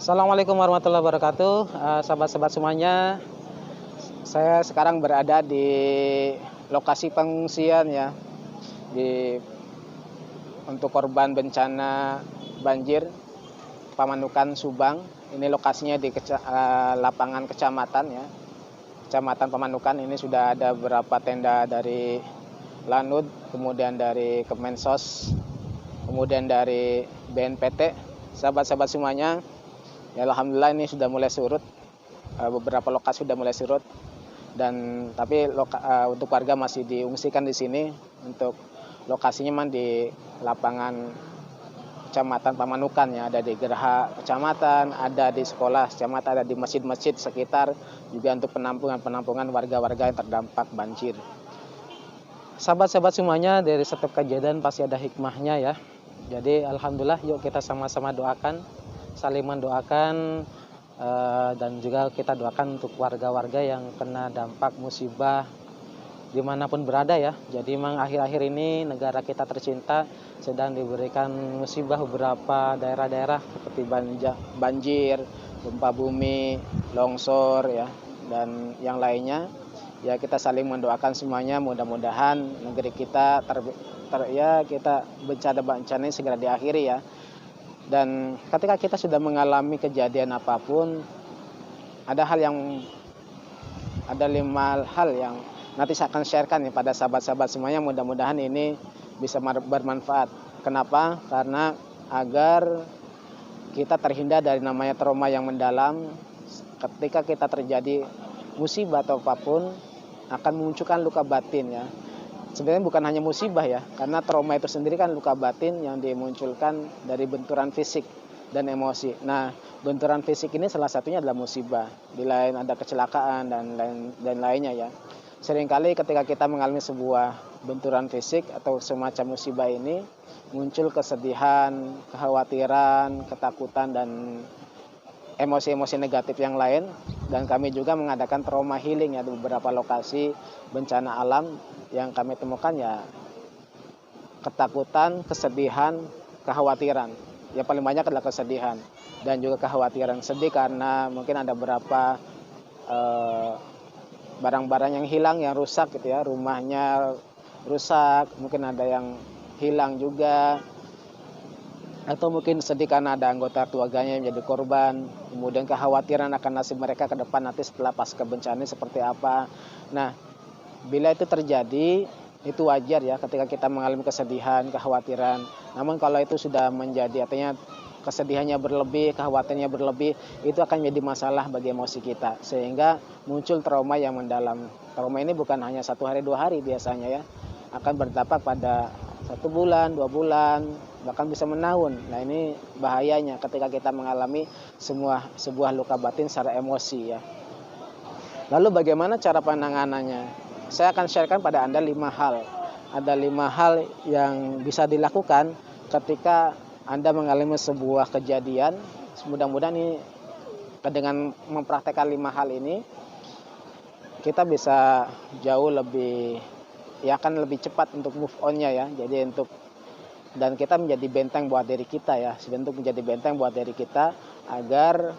Assalamualaikum warahmatullahi wabarakatuh. Sahabat-sahabat semuanya, saya sekarang berada di lokasi pengungsian ya, di untuk korban bencana banjir Pamanukan Subang. Ini lokasinya di lapangan kecamatan ya, Kecamatan Pamanukan. Ini sudah ada beberapa tenda dari Lanut, kemudian dari Kemensos, kemudian dari BNPT. Sahabat-sahabat semuanya, ya alhamdulillah ini sudah mulai surut, beberapa lokasi sudah mulai surut, dan tapi untuk warga masih diungsikan di sini. Untuk lokasinya memang di lapangan Kecamatan Pamanukan ya, ada di Geraha Kecamatan, ada di sekolah kecamatan, ada di masjid-masjid sekitar, juga untuk penampungan warga-warga yang terdampak banjir. Sahabat-sahabat semuanya, dari setiap kejadian pasti ada hikmahnya ya. Jadi alhamdulillah, yuk kita sama-sama doakan, saling mendoakan, dan juga kita doakan untuk warga-warga yang kena dampak musibah dimanapun berada ya. Jadi memang akhir-akhir ini negara kita tercinta sedang diberikan musibah beberapa daerah-daerah seperti banjir, gempa bumi, longsor ya, dan yang lainnya. Ya kita saling mendoakan semuanya, mudah-mudahan negeri kita kita bencana ini segera diakhiri ya. Dan ketika kita sudah mengalami kejadian apapun, ada 5 hal yang nanti saya akan sharekan ya pada sahabat-sahabat semuanya. Mudah-mudahan ini bisa bermanfaat. Kenapa? Karena agar kita terhindar dari namanya trauma yang mendalam. Ketika kita terjadi musibah atau apapun, akan memunculkan luka batin ya. Sebenarnya bukan hanya musibah ya, karena trauma itu sendiri kan luka batin yang dimunculkan dari benturan fisik dan emosi. Nah, benturan fisik ini salah satunya adalah musibah. Di lain ada kecelakaan dan lainnya ya. Seringkali ketika kita mengalami sebuah benturan fisik atau semacam musibah ini, muncul kesedihan, kekhawatiran, ketakutan, dan emosi-emosi negatif yang lain. Dan kami juga mengadakan trauma healing ya di beberapa lokasi bencana alam yang kami temukan ya, ketakutan, kesedihan, kekhawatiran. Yang paling banyak adalah kesedihan dan juga kekhawatiran. Sedih karena mungkin ada beberapa barang-barang yang hilang, yang rusak gitu ya, rumahnya rusak, mungkin ada yang hilang juga, atau mungkin sedih karena ada anggota keluarganya yang menjadi korban, kemudian kekhawatiran akan nasib mereka ke depan nanti setelah pasca bencana seperti apa. Nah, bila itu terjadi, itu wajar ya ketika kita mengalami kesedihan, kekhawatiran. Namun kalau itu sudah menjadi, artinya kesedihannya berlebih, kekhawatirannya berlebih, itu akan menjadi masalah bagi emosi kita, sehingga muncul trauma yang mendalam. Trauma ini bukan hanya 1 hari 2 hari biasanya ya, akan berdampak pada 1 bulan, 2 bulan, bahkan bisa menahun. Nah ini bahayanya ketika kita mengalami sebuah luka batin secara emosi ya. Lalu bagaimana cara penanganannya? Saya akan sharekan pada Anda 5 hal. Ada 5 hal yang bisa dilakukan ketika Anda mengalami sebuah kejadian. Mudah-mudahan ini dengan mempraktekkan 5 hal ini, kita bisa jauh lebih, ya akan lebih cepat untuk move on-nya ya. Jadi dan kita menjadi benteng buat diri kita ya, untuk menjadi benteng buat diri kita agar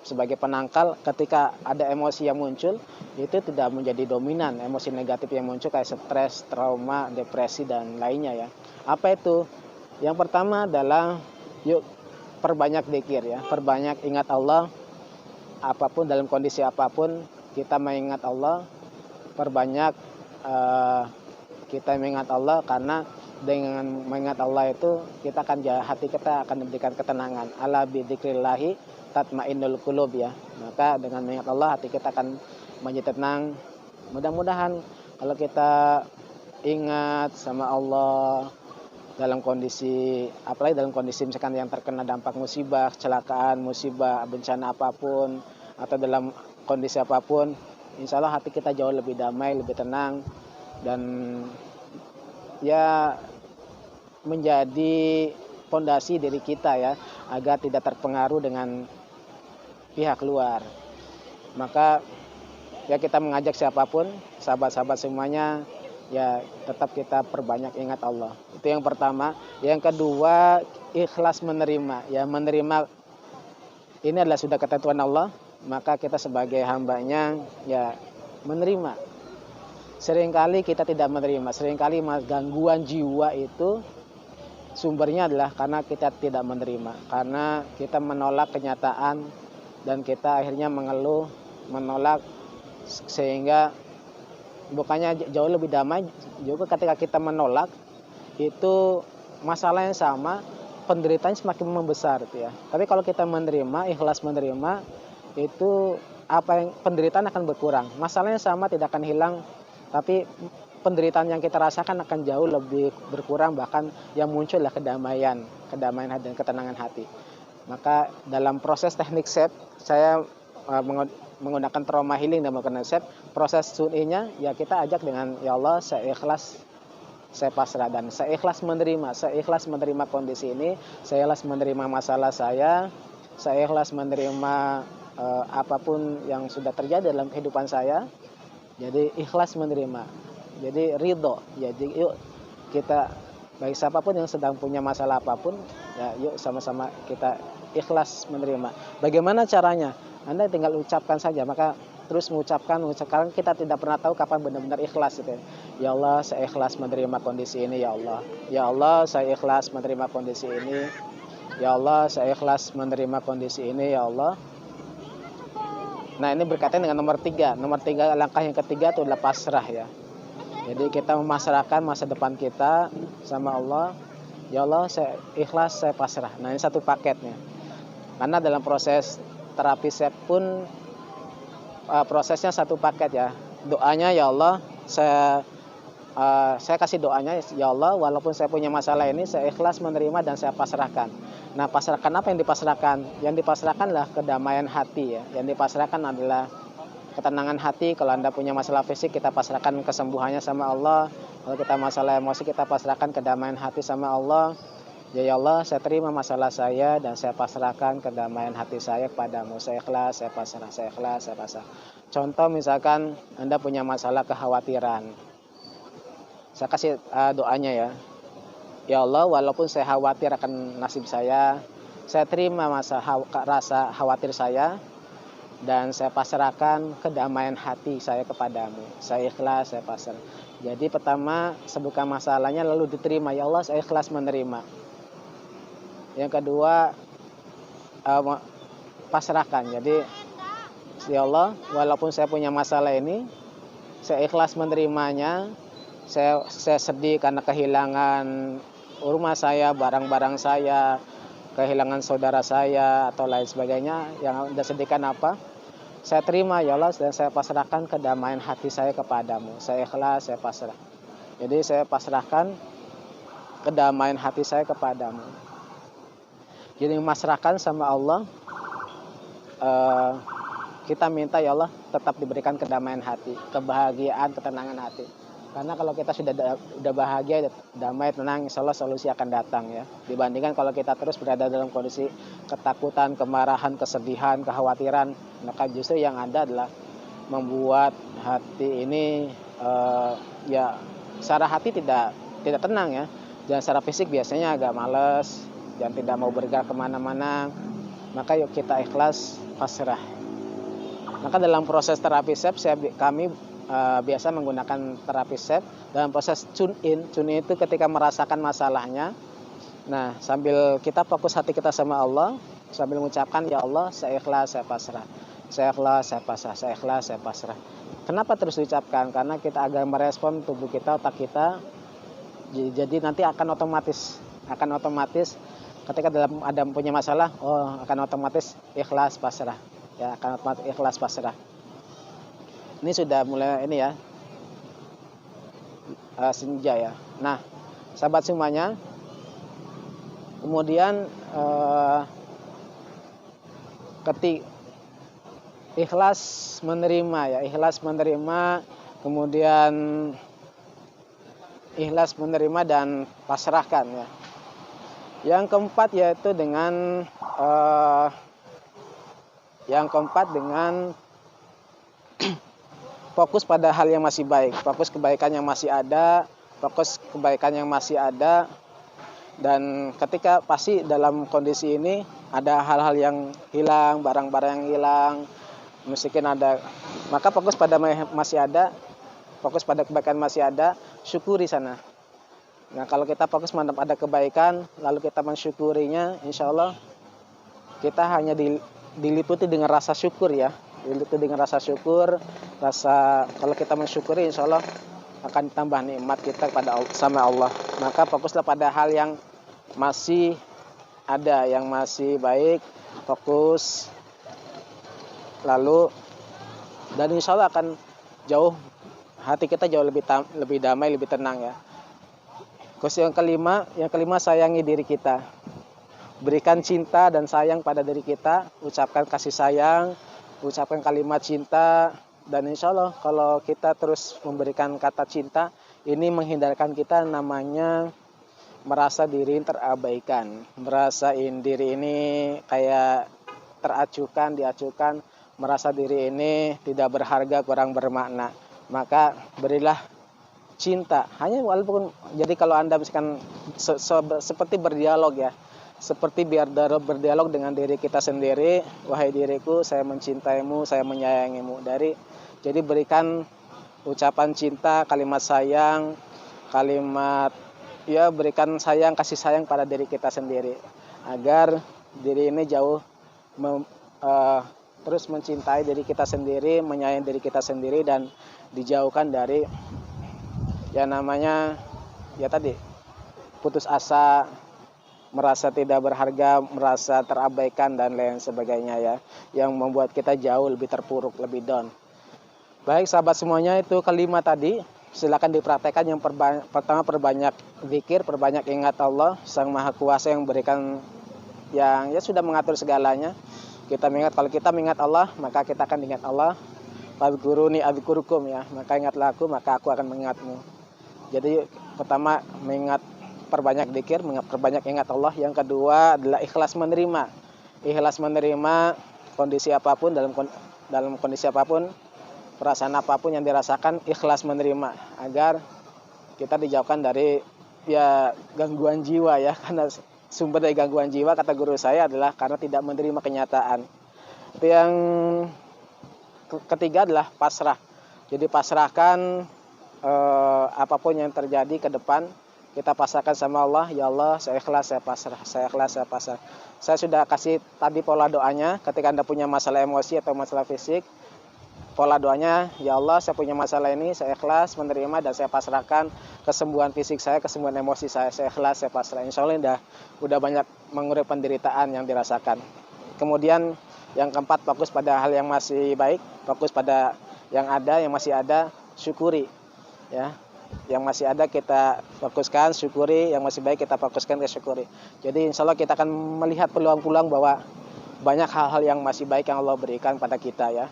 sebagai penangkal ketika ada emosi yang muncul, itu tidak menjadi dominan. Emosi negatif yang muncul kayak stres, trauma, depresi, dan lainnya ya. Apa itu? Yang pertama adalah yuk perbanyak zikir ya, perbanyak ingat Allah. Apapun, dalam kondisi apapun kita mengingat Allah, perbanyak kita mengingat Allah, karena dengan mengingat Allah itu hati kita akan diberikan ketenangan. Ala bi dzikrillahi tatmainnul qulub ya. Maka dengan mengingat Allah, hati kita akan menjadi tenang. Mudah-mudahan kalau kita ingat sama Allah dalam kondisi, apalagi dalam kondisi misalkan yang terkena dampak musibah, kecelakaan, musibah, bencana apapun, atau dalam kondisi apapun, insya Allah hati kita jauh lebih damai, lebih tenang, dan ya menjadi fondasi diri kita ya, agar tidak terpengaruh dengan pihak luar. Maka ya kita mengajak siapapun, sahabat-sahabat semuanya, ya tetap kita perbanyak ingat Allah. Itu yang pertama. Yang kedua, ikhlas menerima. Ya menerima ini adalah sudah ketentuan Allah, maka kita sebagai hambanya ya menerima. Seringkali kita tidak menerima, seringkali gangguan jiwa itu sumbernya adalah karena kita tidak menerima, karena kita menolak kenyataan dan kita akhirnya mengeluh, menolak, sehingga bukannya jauh lebih damai juga ketika kita menolak itu masalah yang sama, penderitaannya semakin membesar gitu ya. Tapi kalau kita menerima, ikhlas menerima, itu penderitaan akan berkurang. Masalahnya sama, tidak akan hilang, tapi penderitaan yang kita rasakan akan jauh lebih berkurang, bahkan yang muncul adalah kedamaian hati dan ketenangan hati. Maka dalam proses teknik SEP, saya menggunakan trauma healing dan menggunakan SEP, proses sun'inya ya kita ajak dengan ya Allah, saya ikhlas, saya pasrah, dan saya ikhlas menerima kondisi ini, saya ikhlas menerima masalah saya ikhlas menerima apapun yang sudah terjadi dalam kehidupan saya. Jadi ikhlas menerima, jadi ridho. Jadi yuk kita, bagi siapapun yang sedang punya masalah apapun, ya yuk sama-sama kita ikhlas menerima. Bagaimana caranya? Anda tinggal ucapkan saja, maka terus mengucapkan, karena kita tidak pernah tahu kapan benar-benar ikhlas gitu. Ya Allah, saya ikhlas menerima kondisi ini ya Allah. Ya Allah, saya ikhlas menerima kondisi ini. Ya Allah, saya ikhlas menerima kondisi ini ya Allah. Nah, ini berkaitan dengan nomor 3. Nomor 3, langkah yang ketiga itu adalah pasrah ya. Jadi kita memasrahkan masa depan kita sama Allah. Ya Allah, saya ikhlas, saya pasrah. Nah, ini satu paketnya. Karena dalam proses terapi SEP pun prosesnya satu paket ya. Doanya ya Allah, saya kasih doanya, ya Allah, walaupun saya punya masalah ini, saya ikhlas menerima dan saya pasrahkan. Nah, pasrahkan apa yang dipasrahkan? Yang dipasrahkan adalah kedamaian hati ya. Yang dipasrahkan adalah ketenangan hati. Kalau Anda punya masalah fisik, kita pasrahkan kesembuhannya sama Allah. Kalau kita masalah emosi, kita pasrahkan kedamaian hati sama Allah. Ya Allah, saya terima masalah saya dan saya pasrahkan kedamaian hati saya kepadamu. Saya ikhlas, saya pasrah, saya ikhlas, saya pasrah. Contoh misalkan Anda punya masalah kekhawatiran. Saya kasih doanya ya. Ya Allah, walaupun saya khawatir akan nasib saya terima rasa khawatir saya dan saya pasrahkan kedamaian hati saya kepadamu. Saya ikhlas, saya pasrah. Jadi pertama, sebutkan masalahnya lalu diterima. Ya Allah, saya ikhlas menerima. Yang kedua, pasrahkan. Jadi ya Allah, walaupun saya punya masalah ini, saya ikhlas menerimanya. Saya sedih karena kehilangan rumah saya, barang-barang saya, kehilangan saudara saya atau lain sebagainya. Yang Anda sedihkan apa? Saya terima ya Allah dan saya pasrahkan kedamaian hati saya kepadamu. Saya ikhlas, saya pasrah. Jadi saya pasrahkan kedamaian hati saya kepadamu. Jadi memasrahkan sama Allah, kita minta ya Allah tetap diberikan kedamaian hati, kebahagiaan, ketenangan hati. Karena kalau kita sudah bahagia, damai, tenang, insya Allah solusi akan datang ya. Dibandingkan kalau kita terus berada dalam kondisi ketakutan, kemarahan, kesedihan, kekhawatiran, maka justru yang ada adalah membuat hati ini ya secara hati tidak tenang ya. Dan secara fisik biasanya agak males dan tidak mau bergerak kemana-mana. Maka yuk kita ikhlas, pasrah. Maka dalam proses terapi SEP kami biasa menggunakan terapi SEP dalam proses tune in itu ketika merasakan masalahnya. Nah, sambil kita fokus hati kita sama Allah, sambil mengucapkan ya Allah, saya ikhlas, saya pasrah. Saya ikhlas, saya pasrah, saya ikhlas, saya pasrah. Kenapa terus diucapkan? Karena kita agar merespon tubuh kita, otak kita. Jadi nanti akan otomatis ketika ada punya masalah, akan otomatis ikhlas pasrah. Ya, akan otomatis ikhlas pasrah. Ini sudah mulai ini ya. Senja ya. Nah, sahabat semuanya. Kemudian ikhlas menerima ya, ikhlas menerima, kemudian ikhlas menerima dan pasrahkan ya. Yang keempat yaitu dengan fokus pada hal yang masih baik, fokus kebaikan yang masih ada, Dan ketika pasti dalam kondisi ini ada hal-hal yang hilang, barang-barang yang hilang, mungkin ada, maka fokus pada masih ada, fokus pada kebaikan masih ada, syukuri sana. Nah, kalau kita fokus pada kebaikan, lalu kita mensyukurinya, insya Allah kita hanya diliputi dengan rasa syukur ya. Diliputi dengan rasa syukur, kalau kita mensyukuri, insya Allah akan tambah nikmat kita kepada sama Allah. Maka fokuslah pada hal yang masih ada, yang masih baik, fokus. Lalu, dan insya Allah akan hati kita jauh lebih damai, lebih tenang ya. Terus yang kelima sayangi diri kita. Berikan cinta dan sayang pada diri kita, ucapkan kasih sayang, ucapkan kalimat cinta, dan insya Allah kalau kita terus memberikan kata cinta, ini menghindarkan kita namanya merasa diri terabaikan, merasa diri ini kayak diacuhkan, merasa diri ini tidak berharga, kurang bermakna. Maka berilah cinta, hanya walaupun, jadi kalau Anda misalkan seperti berdialog ya, seperti berdialog dengan diri kita sendiri, wahai diriku, saya mencintaimu, saya menyayangimu. Jadi berikan ucapan cinta, kalimat sayang, berikan sayang, kasih sayang pada diri kita sendiri, agar diri ini terus mencintai diri kita sendiri, menyayangi diri kita sendiri, dan dijauhkan dari yang namanya putus asa, merasa tidak berharga, merasa terabaikan, dan lain sebagainya ya, yang membuat kita jauh lebih terpuruk, lebih down. Baik sahabat semuanya, itu kelima tadi, silakan dipraktekkan. Yang pertama, perbanyak zikir, perbanyak ingat Allah Sang Maha Kuasa yang berikan, yang sudah mengatur segalanya. Kalau kita mengingat Allah, maka kita akan ingat Allah. Fadhkuruni adzkurukum ya, maka ingatlah aku, maka aku akan mengingatmu. Jadi pertama perbanyak zikir, perbanyak ingat Allah. Yang kedua adalah ikhlas menerima. Ikhlas menerima kondisi apapun, dalam kondisi apapun, perasaan apapun yang dirasakan, ikhlas menerima, agar kita dijauhkan dari gangguan jiwa ya. Karena sumber dari gangguan jiwa, kata guru saya, adalah karena tidak menerima kenyataan. Itu yang ketiga adalah pasrah. Jadi pasrahkan apapun yang terjadi ke depan, kita pasrahkan sama Allah. Ya Allah, saya ikhlas, saya pasrah, saya ikhlas, saya pasrah. Saya sudah kasih tadi pola doanya. Ketika Anda punya masalah emosi atau masalah fisik, pola doanya, ya Allah, saya punya masalah ini, saya ikhlas menerima dan saya pasrahkan kesembuhan fisik saya, kesembuhan emosi saya ikhlas, saya pasrah. Insya Allah udah banyak mengurangi penderitaan yang dirasakan. Kemudian yang keempat, fokus pada hal yang masih baik, fokus pada yang ada, yang masih ada, syukuri ya. Yang masih ada kita fokuskan, syukuri. Yang masih baik kita fokuskan, ke syukuri. Jadi insya Allah kita akan melihat peluang-peluang bahwa banyak hal-hal yang masih baik yang Allah berikan pada kita ya.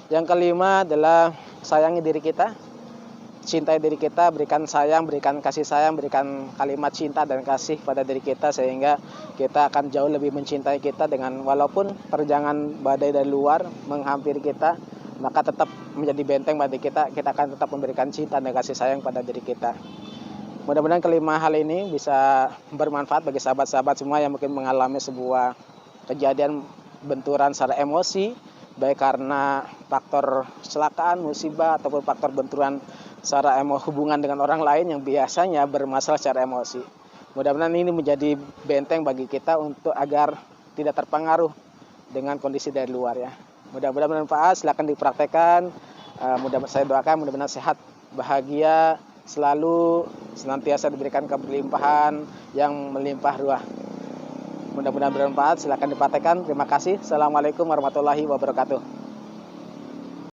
Yang kelima adalah sayangi diri kita, cintai diri kita, berikan sayang, berikan kasih sayang, berikan kalimat cinta dan kasih pada diri kita, sehingga kita akan jauh lebih mencintai kita. Dengan walaupun terjangan badai dari luar menghampiri kita, maka tetap menjadi benteng bagi kita akan tetap memberikan cinta dan kasih sayang pada diri kita. Mudah-mudahan kelima hal ini bisa bermanfaat bagi sahabat-sahabat semua yang mungkin mengalami sebuah kejadian benturan secara emosi, baik karena faktor kecelakaan, musibah, ataupun faktor benturan secara hubungan dengan orang lain yang biasanya bermasalah secara emosi. Mudah-mudahan ini menjadi benteng bagi kita untuk agar tidak terpengaruh dengan kondisi dari luar ya. Mudah-mudahan bermanfaat, silakan dipraktekkan. Saya doakan mudah-mudahan sehat, bahagia, selalu senantiasa diberikan keberlimpahan yang melimpah ruah. Mudah-mudahan bermanfaat, silakan dipraktekkan. Terima kasih. Assalamualaikum warahmatullahi wabarakatuh.